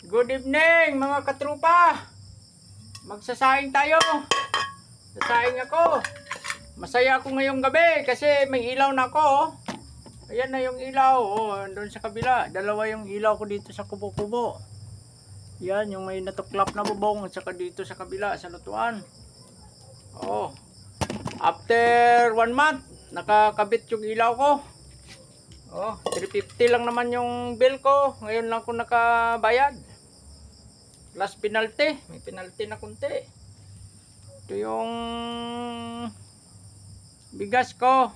Good evening mga katrupa. Magsasaing tayo. Sasaing ako. Masaya ako ngayong gabi kasi may ilaw na ako. Ayan na yung ilaw. Doon sa kabila. Dalawa yung ilaw ko dito sa kubo-kubo. Yan yung may natuklap na bubong. At saka dito sa kabila sa lutuan. After 1 month nakakabit yung ilaw ko. 350 lang naman yung bill ko. Ngayon lang ko nakabayad. Plus penalty. May penalty na kunti. Ito yung bigas ko.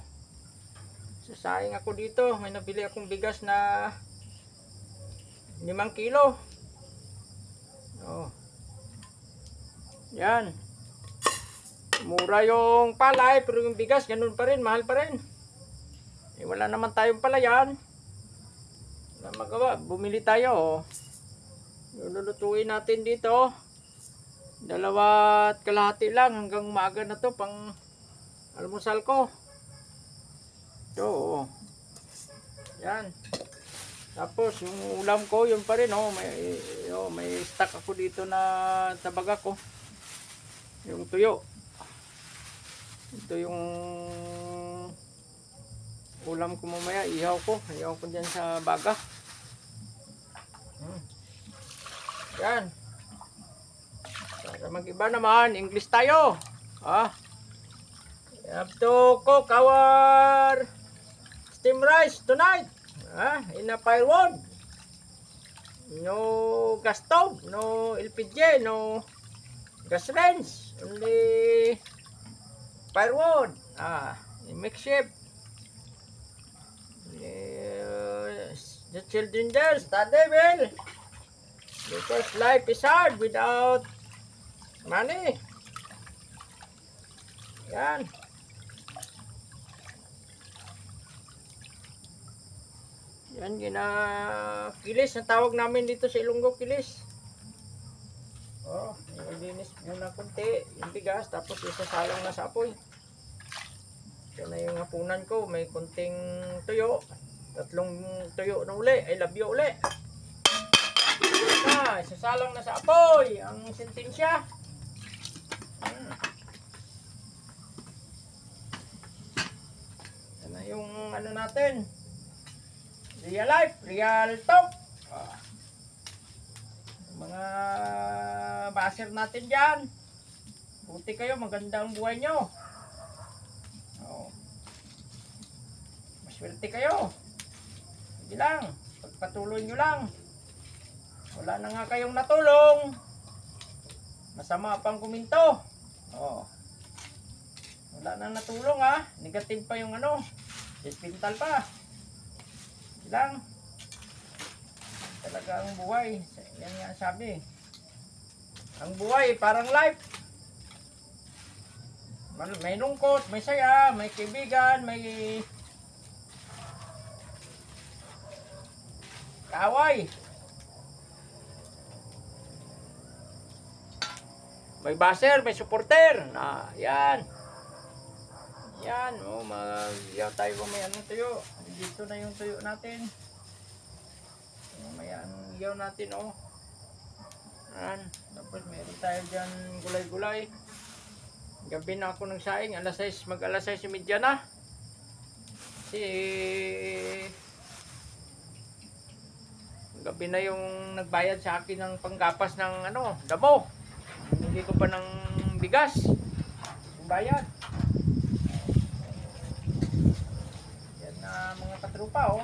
Sasaing ako dito. May nabili akong bigas na 5 kilo. Yan. Mura yung palay. Pero yung bigas ganun pa rin. Mahal pa rin. Wala naman tayong palayan. Wala magawa. Bumili tayo. Lulutuin natin dito. 2.5 lang hanggang umaga na to pang almusal ko. Ito. Yan. Tapos yung ulam ko yun pa rin. May stock ako dito na tabaga ko. Yung tuyo. Ito yung ulam ko mamaya. Ihaw ko dyan sa baga. Yan. Para mag-iba naman, English tayo. We have to cook our steam rice tonight. In a firewood. No gas stove, no LPG, no gas range. Only firewood. Makeshift. The children there study well. Because life is hard without money. Yan. Yan, kilis. Ang tawag namin dito sa Ilonggo, kilis. Nilinis muna kunti yung bigas. Tapos isasalang na sa apoy. Ito na yung hapunan ko. May kunting tuyo. 3 tuyo na uli. I love you uli. Isasalang na sa apoy ang sentensya. Yan na yung ano natin. Real life, real talk. Mga baser natin dyan. Buti kayo, maganda ang buhay nyo. Maswerte kayo. Sige lang, pagpatuloy nyo lang. Wala na nga kayong natulong. Masama pang kuminto. Wala na natulong Negative pa yung Dispental pa. Lang. Talaga ang buhay. Yan nga sabi. Ang buhay parang life. May lungkot, may saya, may kaibigan, may kaaway. May baser, may supporter. Yan. Yan, mag-iyaw tayo mamaya ng tuyo. Dito na yung tuyo natin. Mamaya ang iyaw natin, Yan. Tapos meron tayo dyan gulay-gulay. Gabi na ako ng saing. Mag-alas 6:30 na. Kasi gabi na yung nagbayad sa akin ng panggapas ng damo. Hindi ko pa ng bigas. Bayad. Yan na mga katrupa,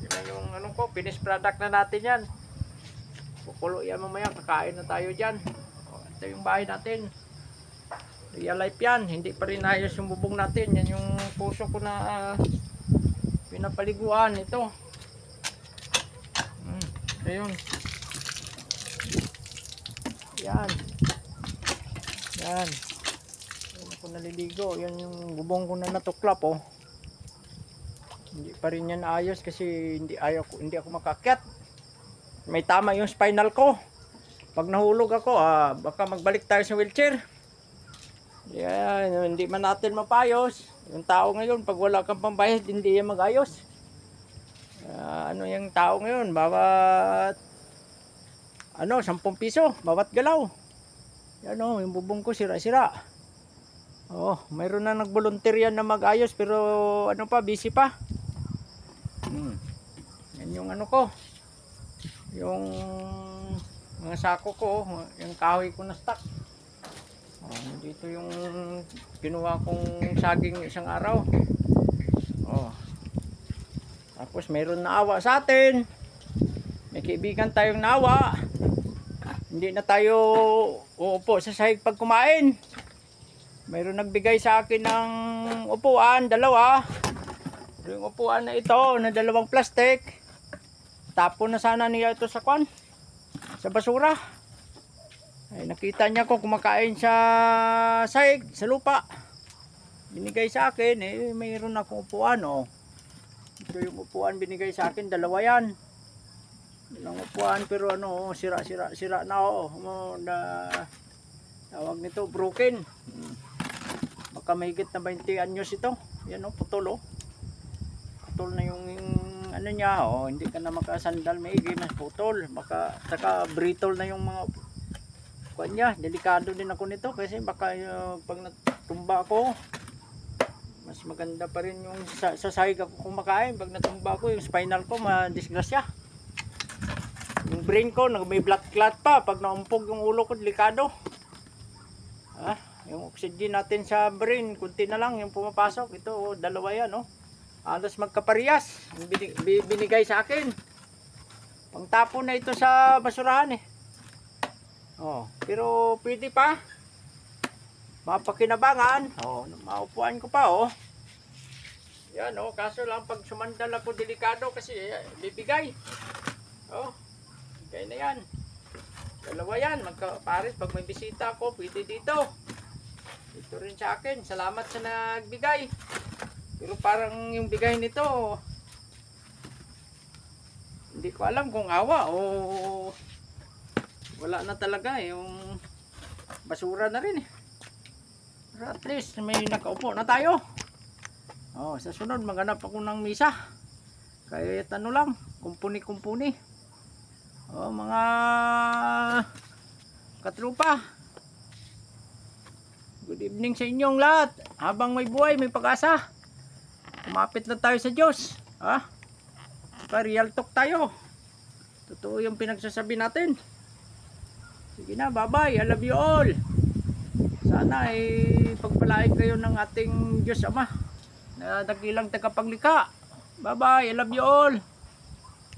Yan na yung finished product na natin yan. Kukulo yan mamaya, kakain na tayo dyan. Ito yung bahay natin. Real life yan. Hindi pa rin ayos yung bubong natin. Yan yung puso ko na pinapaliguan. Ito. Ito yun. Yan. Yan. Yan ako naliligo. Yan yung bubong ko na natuklap, Hindi pa rin yan ayos kasi hindi ako makakyat. May tama yung spinal ko. Pag nahulog ako, baka magbalik tayo sa wheelchair. Yan, hindi man natin mapayos. Yung tao ngayon, pag wala kang pambayad, hindi yan magayos. Yung tao ngayon, bawat ano, 10 piso bawat galaw. Yan o, yung bubong ko sira-sira. Oh, mayroon na nag-volunteer yan na mag-ayos pero ano pa, busy pa. Yan yung ano ko. Yung mga sako ko, yung kahoy ko na stock. Oh, dito yung kinuha kong saging isang araw. Oh. Tapos mayroon na awa sa atin. May kaibigan tayong naawa. Hindi na tayo uupo sa sahig pag kumain. Mayroon nagbigay sa akin ng upuan, 2. Yung upuan na ito, na 2 plastic. Tapon na sana niya ito sa kwan, sa basura. Ay, nakita niya ko kumakain sa sahig, sa lupa. Binigay sa akin, mayroon akong upuan, oh. Ito yung upuan binigay sa akin, 2 yan. Ilang upuan pero ano, sira na, oh. Na tawag nito, broken. Baka mahigit na 20 anyos ito. Yan, oh, putol, oh. Putol na yung ano niya, oh, hindi ka na makasandal maigi, mas putol. Baka saka brittle na yung mga kuan niya. Delikado din ako nito kasi baka pag natumba ako, mas maganda pa rin yung sa sahig ako kumakain. Pag natumba ako, yung spinal ko madisgrasya. Yung brain ko, may blood clot pa. Pag naumpog yung ulo ko, delikado. Yung oxygen natin sa brain, kunti na lang yung pumapasok. Ito, 2 yan, no? Alas magkaparehas. Binigay sa akin. Pangtapon na ito sa basurahan, eh. Oh, pero pwede pa. Mapakinabangan. Oh, maupuan ko pa, oh. Yan, oh. Kaso lang, pag sumandal ako, delikado kasi bibigay. Oh. Kaya na yan. 2 yan. Magkapares. Pag may bisita ako, pwede dito. Ito rin sa akin. Salamat sa nagbigay. Pero parang yung bigay nito, hindi ko alam kung awa o wala na talaga. Yung basura na rin, eh. Pero at least may nakaupo na tayo. Oh, sa sunod maghanap ako ng misa. Kahit ano lang, kumpuni-kumpuni. Oh, mga katrupa, good evening sa inyong lahat. Habang may buhay, may pag-asa. Kumapit lang tayo sa Diyos. Real talk tayo. Totoo yung pinagsasabi natin. Sige na, bye-bye. I love you all. Sana ay pagpalain kayo ng ating Diyos Ama na dakilang tagapaglikha. Bye-bye. I love you all.